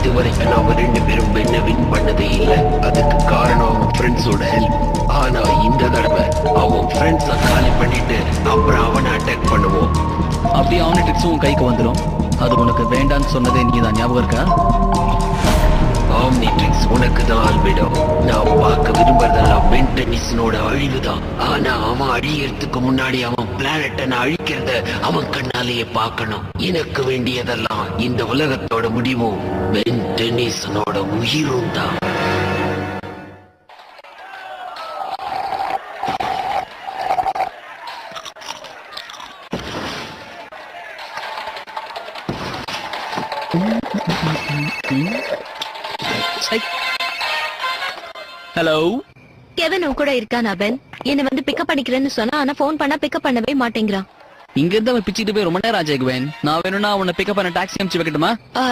இதுவரைக்கும் நாம 2 பேரும் பெண்ணை வின் பண்ணதே இல்ல. அதுக்கு காரணம் அவன் ஃப்ரெண்ட்ஸோட ஹெல்ப். ஆனா இந்த தடவை அவன் ஃப்ரெண்ட்ஸ காலி பண்ணிட்டு அப்புறம் அவனை அட்டாக் பண்ணுவோம். அப்படியே அவனு ட்ரிக்ஸும் கைக்கு வந்துடும். அது உனக்கு வேண்டான்னு சொன்னதே நீதான், ஞாபகம் இருக்கா? ஆம்னிட்ரிக்ஸ் உனக்கு தான் ஆல்பிடோ. நான் பார்க்க விரும்புறதெல்லாம் பென் டென்னிஸனோட அழிவுதான். ஆனா அவன் அழியறதுக்கு முன்னாடி அவன் பிளானட்டை நான் அழிக்கிறத அவன் கண்ணாலேயே பார்க்கணும். எனக்கு வேண்டியதெல்லாம் இந்த உலகத்தோட முடிவும் பென் டென்னிஸனோட உயிரும் தான். ஹலோ, கெவின் உன் கூட இருக்கானா பென்? என்ன வந்து பிக்கப் பண்ணிக்கிறேன்னு சொன்னா, ஆனா போன் பண்ணா பிக்கப் பண்ணவே மாட்டேங்கிறான். இங்க இருந்து அவன் பிச்சுட்டு போய் ரொம்ப நேரம் ஆச்சு. நான் வேணும்னா அவனை பிக்கப் பண்ண டாக்ஸி அனுப்பிச்சு வைக்கட்டுமா?